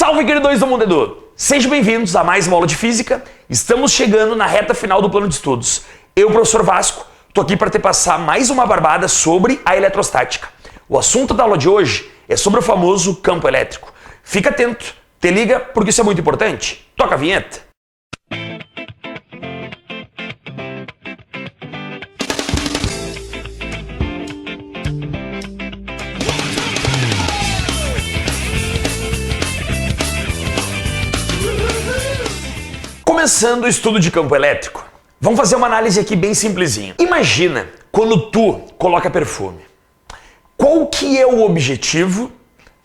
Salve, queridões do Mundo Edu! Sejam bem-vindos a mais uma aula de física. Estamos chegando na reta final do plano de estudos. Eu, professor Vasco, tô aqui para te passar mais uma barbada sobre a eletrostática. O assunto da aula de hoje é sobre o famoso campo elétrico. Fica atento, te liga, porque isso é muito importante. Toca a vinheta. Começando o estudo de campo elétrico, vamos fazer uma análise aqui bem simplesinha. Imagina quando tu coloca perfume. Qual que é o objetivo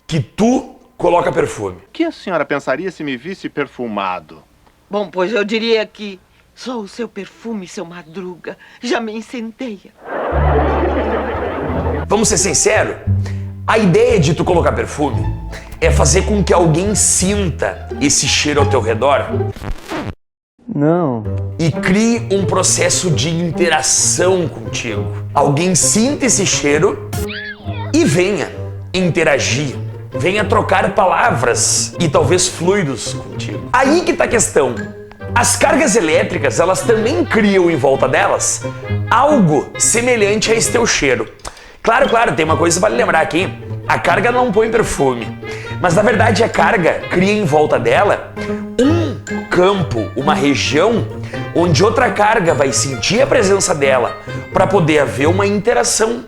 que tu coloca perfume? O que a senhora pensaria se me visse perfumado? Bom, pois eu diria que só o seu perfume, seu Madruga, já me incendeia. Vamos ser sinceros? A ideia de tu colocar perfume é fazer com que alguém sinta esse cheiro ao teu redor. Não. E crie um processo de interação contigo. Alguém sinta esse cheiro e venha interagir, venha trocar palavras e talvez fluidos contigo. Aí que tá a questão. As cargas elétricas, elas também criam em volta delas algo semelhante a esse teu cheiro. Claro, tem uma coisa para lembrar aqui. A carga não põe perfume, mas na verdade a carga cria em volta dela um campo, uma região onde outra carga vai sentir a presença dela para poder haver uma interação.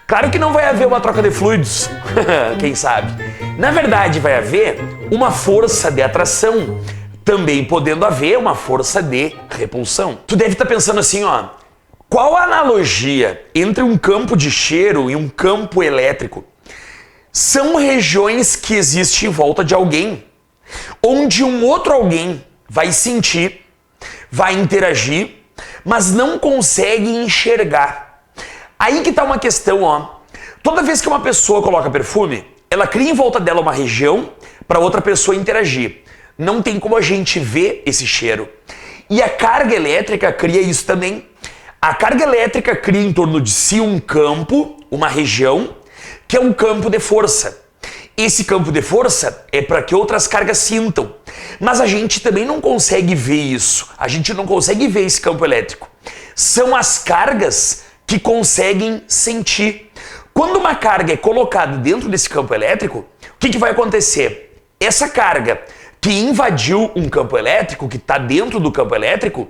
Claro que não vai haver uma troca de fluidos, quem sabe? Na verdade vai haver uma força de atração, também podendo haver uma força de repulsão. Tu deve estar pensando assim, ó, qual a analogia entre um campo de cheiro e um campo elétrico? São regiões que existem em volta de alguém, onde um outro alguém vai sentir, vai interagir, mas não consegue enxergar. Aí que tá uma questão, ó. Toda vez que uma pessoa coloca perfume, ela cria em volta dela uma região para outra pessoa interagir. Não tem como a gente ver esse cheiro. E a carga elétrica cria isso também. A carga elétrica cria em torno de si um campo, uma região, que é um campo de força. Esse campo de força é para que outras cargas sintam. Mas a gente também não consegue ver isso. A gente não consegue ver esse campo elétrico. São as cargas que conseguem sentir. Quando uma carga é colocada dentro desse campo elétrico, o que vai acontecer? Essa carga que invadiu um campo elétrico, que está dentro do campo elétrico,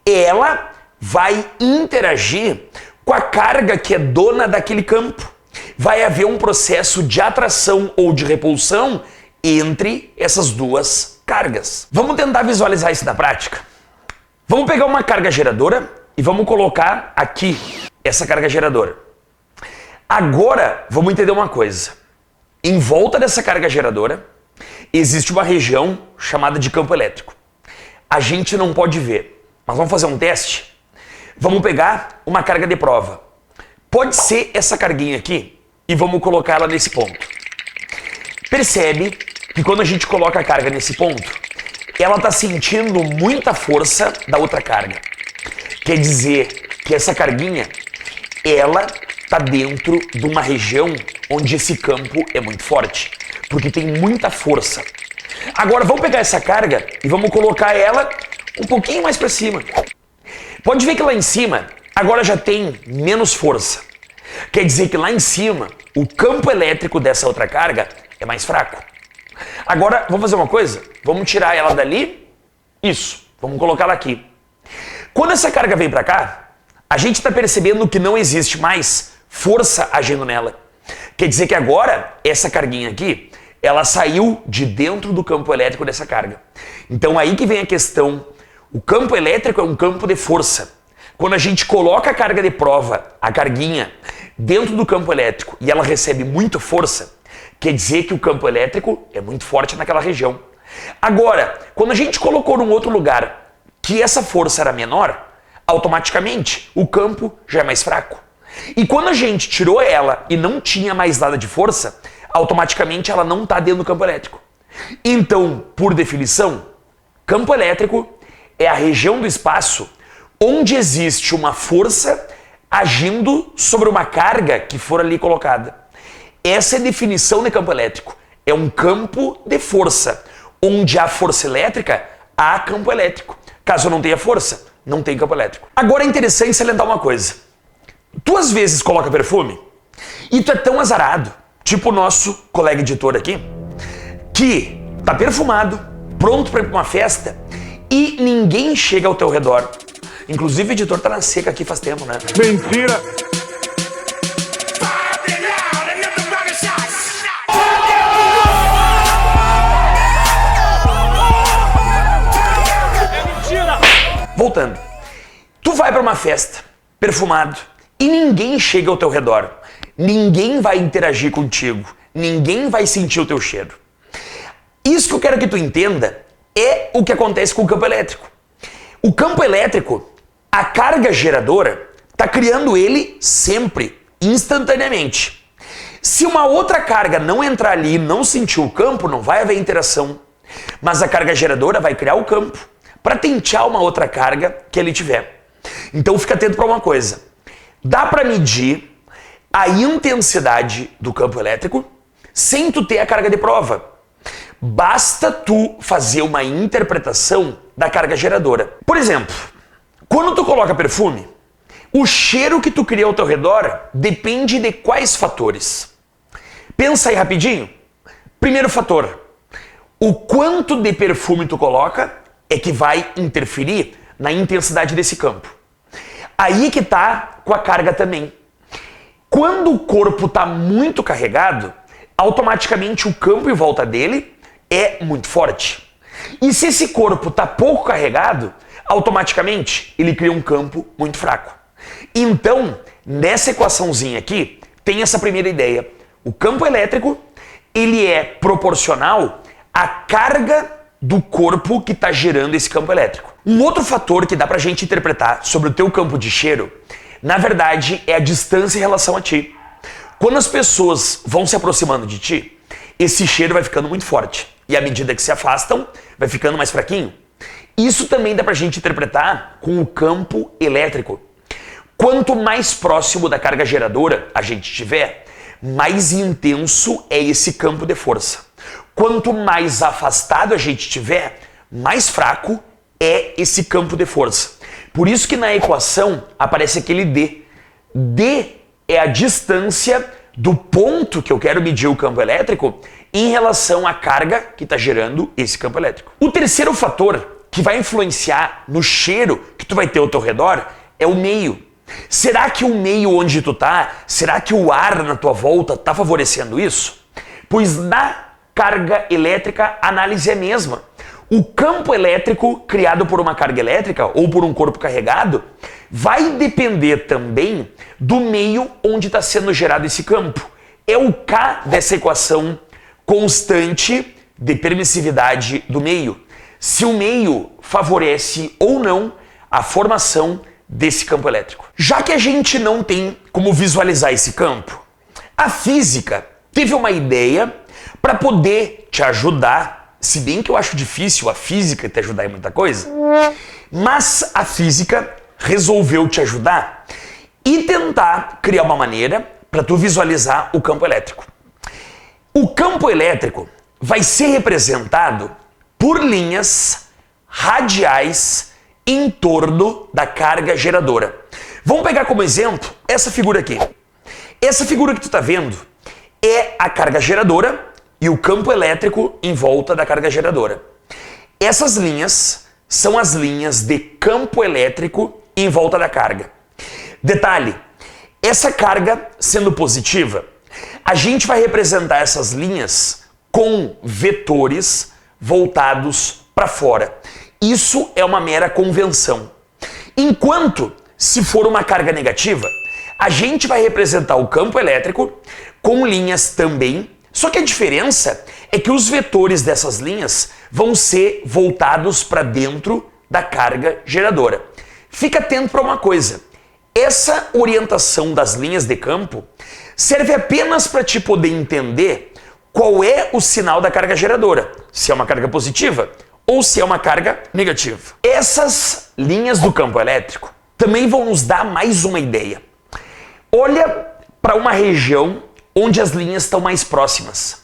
ela vai interagir com a carga que é dona daquele campo. Vai haver um processo de atração ou de repulsão entre essas duas cargas. Vamos tentar visualizar isso na prática? Vamos pegar uma carga geradora e vamos colocar aqui essa carga geradora. Agora, vamos entender uma coisa. Em volta dessa carga geradora, existe uma região chamada de campo elétrico. A gente não pode ver, mas vamos fazer um teste? Vamos pegar uma carga de prova. Pode ser essa carguinha aqui e vamos colocar ela nesse ponto. Percebe que quando a gente coloca a carga nesse ponto, ela está sentindo muita força da outra carga. Quer dizer que essa carguinha, ela está dentro de uma região onde esse campo é muito forte, porque tem muita força. Agora vamos pegar essa carga e vamos colocar ela um pouquinho mais para cima. Pode ver que lá em cima agora já tem menos força. Quer dizer que lá em cima o campo elétrico dessa outra carga é mais fraco. Agora vamos fazer uma coisa, vamos tirar ela dali, isso, vamos colocá-la aqui. Quando essa carga vem para cá, a gente está percebendo que não existe mais força agindo nela. Quer dizer que agora essa carguinha aqui, ela saiu de dentro do campo elétrico dessa carga. Então aí que vem a questão. O campo elétrico é um campo de força. Quando a gente coloca a carga de prova, a carguinha, dentro do campo elétrico e ela recebe muita força, quer dizer que o campo elétrico é muito forte naquela região. Agora, quando a gente colocou num outro lugar que essa força era menor, automaticamente o campo já é mais fraco. E quando a gente tirou ela e não tinha mais nada de força, automaticamente ela não está dentro do campo elétrico. Então, por definição, campo elétrico é a região do espaço onde existe uma força agindo sobre uma carga que for ali colocada. Essa é a definição de campo elétrico. é um campo de força. Onde há força elétrica, há campo elétrico. Caso não tenha força, não tem campo elétrico. Agora é interessante salientar uma coisa. Tu às vezes coloca perfume e tu é tão azarado, tipo o nosso colega editor aqui, que tá perfumado, pronto para ir pra uma festa e ninguém chega ao teu redor. Inclusive o editor tá na seca aqui faz tempo, né? Mentira! Voltando. Tu vai pra uma festa, perfumado, e ninguém chega ao teu redor. Ninguém vai interagir contigo. Ninguém vai sentir o teu cheiro. Isso que eu quero que tu entenda é o que acontece com o campo elétrico. O campo elétrico, a carga geradora, tá criando ele sempre, instantaneamente. Se uma outra carga não entrar ali e não sentir o campo, não vai haver interação. Mas a carga geradora vai criar o campo para tentear uma outra carga que ele tiver. Então fica atento para uma coisa. Dá para medir a intensidade do campo elétrico sem tu ter a carga de prova. Basta tu fazer uma interpretação da carga geradora. Por exemplo, quando tu coloca perfume, o cheiro que tu cria ao teu redor depende de quais fatores? Pensa aí rapidinho. Primeiro fator, o quanto de perfume tu coloca é que vai interferir na intensidade desse campo. Aí que tá com a carga também. Quando o corpo tá muito carregado, automaticamente o campo em volta dele é muito forte. E se esse corpo tá pouco carregado, automaticamente ele cria um campo muito fraco. Então, nessa equaçãozinha aqui, tem essa primeira ideia. O campo elétrico, ele é proporcional à carga do corpo que está gerando esse campo elétrico. Um outro fator que dá pra gente interpretar sobre o teu campo de cheiro, na verdade, é a distância em relação a ti. Quando as pessoas vão se aproximando de ti, esse cheiro vai ficando muito forte. E à medida que se afastam, vai ficando mais fraquinho. Isso também dá pra gente interpretar com o campo elétrico. Quanto mais próximo da carga geradora a gente estiver, mais intenso é esse campo de força. Quanto mais afastado a gente estiver, mais fraco é esse campo de força. Por isso que na equação aparece aquele D. D é a distância do ponto que eu quero medir o campo elétrico em relação à carga que está gerando esse campo elétrico. O terceiro fator que vai influenciar no cheiro que tu vai ter ao teu redor é o meio. Será que o meio onde tu tá, será que o ar na tua volta está favorecendo isso? Pois na carga elétrica, a análise é a mesma. O campo elétrico criado por uma carga elétrica ou por um corpo carregado vai depender também do meio onde está sendo gerado esse campo. É o K dessa equação constante de permissividade do meio. Se o meio favorece ou não a formação desse campo elétrico. Já que a gente não tem como visualizar esse campo, a física teve uma ideia para poder te ajudar, se bem que eu acho difícil a física te ajudar em muita coisa, mas a física resolveu te ajudar e tentar criar uma maneira para tu visualizar o campo elétrico. O campo elétrico vai ser representado por linhas radiais em torno da carga geradora. Vamos pegar como exemplo essa figura aqui. Essa figura que tu está vendo é a carga geradora e o campo elétrico em volta da carga geradora. Essas linhas são as linhas de campo elétrico em volta da carga. Detalhe, essa carga sendo positiva, a gente vai representar essas linhas com vetores voltados para fora. Isso é uma mera convenção. Enquanto, se for uma carga negativa, a gente vai representar o campo elétrico com linhas também, só que a diferença é que os vetores dessas linhas vão ser voltados para dentro da carga geradora. Fica atento para uma coisa, essa orientação das linhas de campo serve apenas para te poder entender qual é o sinal da carga geradora, se é uma carga positiva ou se é uma carga negativa. Essas linhas do campo elétrico também vão nos dar mais uma ideia. Olha para uma região onde as linhas estão mais próximas.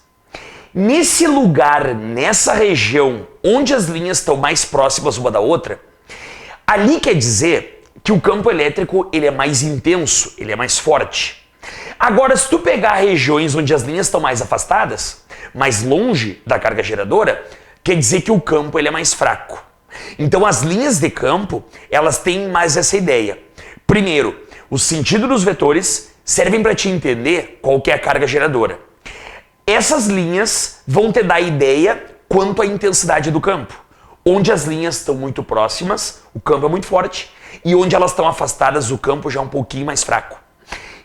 Nesse lugar, nessa região, onde as linhas estão mais próximas uma da outra, ali quer dizer que o campo elétrico ele é mais intenso, ele é mais forte. Agora, se tu pegar regiões onde as linhas estão mais afastadas, mais longe da carga geradora, quer dizer que o campo ele é mais fraco. Então, as linhas de campo, elas têm mais essa ideia. Primeiro, o sentido dos vetores servem para te entender qual que é a carga geradora. Essas linhas vão te dar ideia quanto à intensidade do campo. Onde as linhas estão muito próximas, o campo é muito forte, e onde elas estão afastadas, o campo já é um pouquinho mais fraco.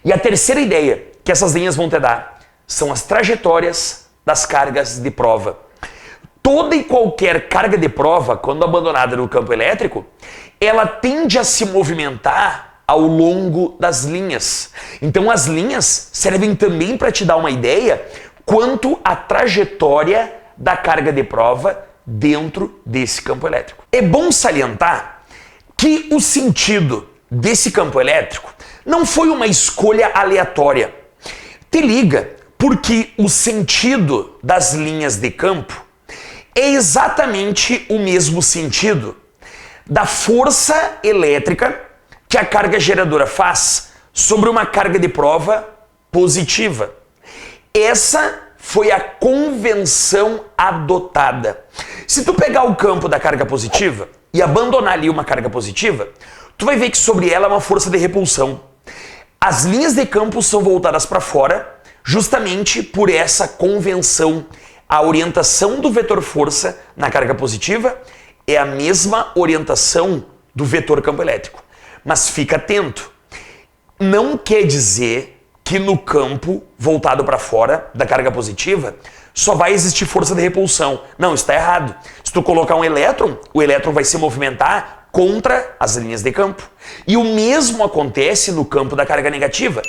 E a terceira ideia que essas linhas vão te dar são as trajetórias das cargas de prova. Toda e qualquer carga de prova, quando abandonada no campo elétrico, ela tende a se movimentar ao longo das linhas. Então as linhas servem também para te dar uma ideia quanto à trajetória da carga de prova dentro desse campo elétrico. É bom salientar que o sentido desse campo elétrico não foi uma escolha aleatória. Te liga, porque o sentido das linhas de campo é exatamente o mesmo sentido da força elétrica que a carga geradora faz sobre uma carga de prova positiva. Essa foi a convenção adotada. Se tu pegar o campo da carga positiva e abandonar ali uma carga positiva, tu vai ver que sobre ela é uma força de repulsão. As linhas de campo são voltadas para fora justamente por essa convenção. A orientação do vetor força na carga positiva é a mesma orientação do vetor campo elétrico. Mas fica atento, não quer dizer que no campo voltado para fora da carga positiva só vai existir força de repulsão. Não, isso está errado. Se tu colocar um elétron, o elétron vai se movimentar contra as linhas de campo. E o mesmo acontece no campo da carga negativa.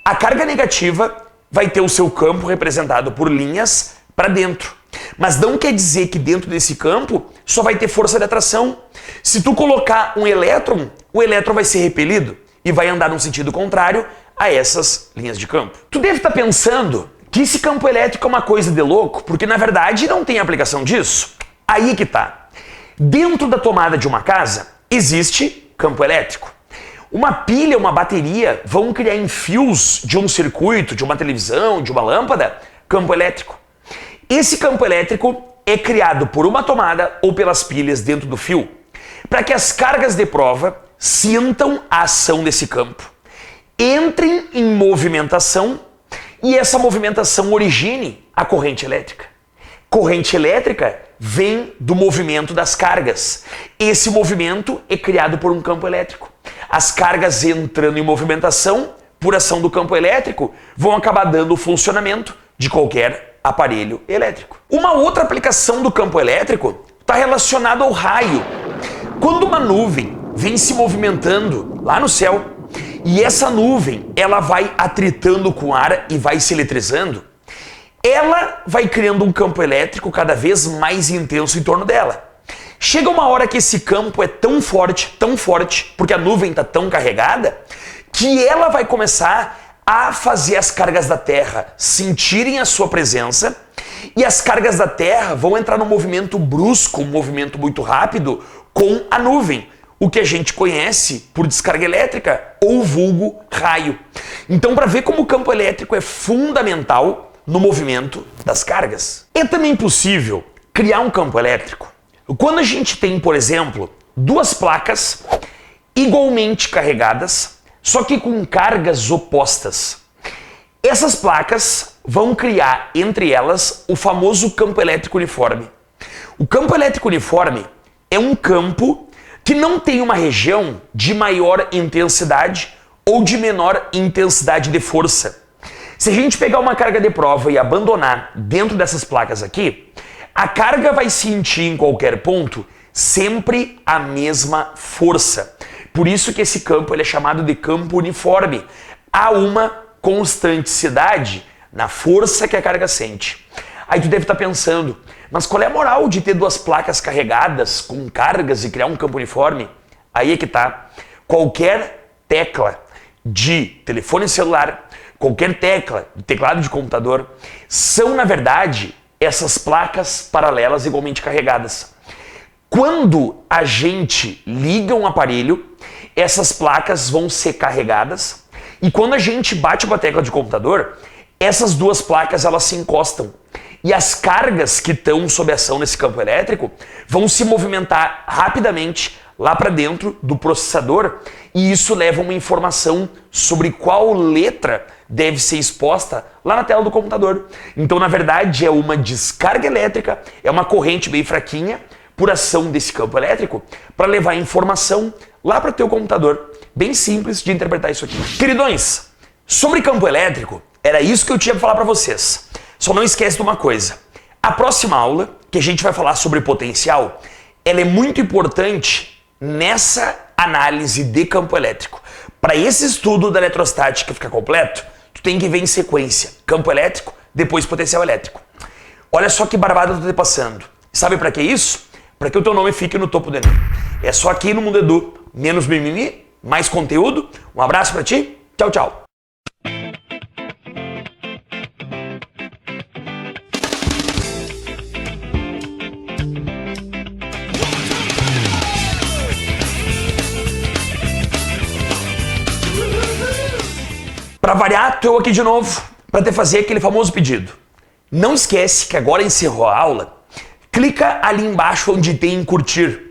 A carga negativa vai ter o seu campo representado por linhas para dentro. Mas não quer dizer que dentro desse campo só vai ter força de atração. Se tu colocar um elétron, o elétron vai ser repelido e vai andar num sentido contrário a essas linhas de campo. Tu deve estar pensando que esse campo elétrico é uma coisa de louco, porque na verdade não tem aplicação disso. Aí que tá. Dentro da tomada de uma casa existe campo elétrico. Uma pilha, uma bateria vão criar em fios de um circuito, de uma televisão, de uma lâmpada, campo elétrico. Esse campo elétrico é criado por uma tomada ou pelas pilhas dentro do fio, para que as cargas de prova sintam a ação desse campo, entrem em movimentação e essa movimentação origine a corrente elétrica. Corrente elétrica vem do movimento das cargas. Esse movimento é criado por um campo elétrico. As cargas entrando em movimentação por ação do campo elétrico vão acabar dando o funcionamento de qualquer aparelho elétrico. Uma outra aplicação do campo elétrico está relacionada ao raio. Quando uma nuvem vem se movimentando lá no céu e essa nuvem ela vai atritando com o ar e vai se eletrizando, ela vai criando um campo elétrico cada vez mais intenso em torno dela. Chega uma hora que esse campo é tão forte, porque a nuvem está tão carregada, que ela vai começar a fazer as cargas da Terra sentirem a sua presença e as cargas da Terra vão entrar num movimento brusco, um movimento muito rápido com a nuvem, o que a gente conhece por descarga elétrica ou vulgo raio. Então, para ver como o campo elétrico é fundamental no movimento das cargas. É também possível criar um campo elétrico quando a gente tem, por exemplo, duas placas igualmente carregadas, só que com cargas opostas. Essas placas vão criar entre elas o famoso campo elétrico uniforme. O campo elétrico uniforme é um campo que não tem uma região de maior intensidade ou de menor intensidade de força. Se a gente pegar uma carga de prova e abandonar dentro dessas placas aqui, a carga vai sentir em qualquer ponto sempre a mesma força. Por isso que esse campo ele é chamado de campo uniforme. Há uma constanticidade na força que a carga sente. Aí tu deve estar pensando, mas qual é a moral de ter duas placas carregadas com cargas e criar um campo uniforme? Aí é que tá. Qualquer tecla de telefone celular, qualquer tecla de teclado de computador, são, na verdade, essas placas paralelas igualmente carregadas. Quando a gente liga um aparelho, essas placas vão ser carregadas e quando a gente bate uma tecla de computador, essas duas placas elas se encostam e as cargas que estão sob ação nesse campo elétrico vão se movimentar rapidamente lá para dentro do processador e isso leva uma informação sobre qual letra deve ser exposta lá na tela do computador. Então, na verdade, é uma descarga elétrica, é uma corrente bem fraquinha por ação desse campo elétrico para levar a informação lá para o teu computador. Bem simples de interpretar isso aqui. Queridões, sobre campo elétrico, era isso que eu tinha para falar para vocês. Só não esquece de uma coisa. A próxima aula, que a gente vai falar sobre potencial, ela é muito importante nessa análise de campo elétrico. Para esse estudo da eletrostática ficar completo, tu tem que ver em sequência campo elétrico, depois potencial elétrico. Olha só que barbada eu tô te passando. Sabe para que isso? Para que o teu nome fique no topo do Enem. É só aqui no Mundo Edu. Menos mimimi, mais conteúdo. Um abraço para ti. Tchau, tchau. Para variar, tô eu aqui de novo para te fazer aquele famoso pedido. Não esquece que agora encerrou a aula, clica ali embaixo onde tem curtir.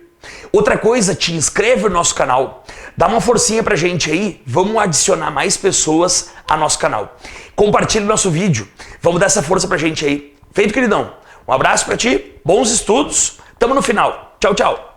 Outra coisa, te inscreve no nosso canal, dá uma forcinha pra gente aí, vamos adicionar mais pessoas ao nosso canal. Compartilha o nosso vídeo, vamos dar essa força pra gente aí. Feito, queridão? Um abraço pra ti, bons estudos, tamo no final. Tchau, tchau.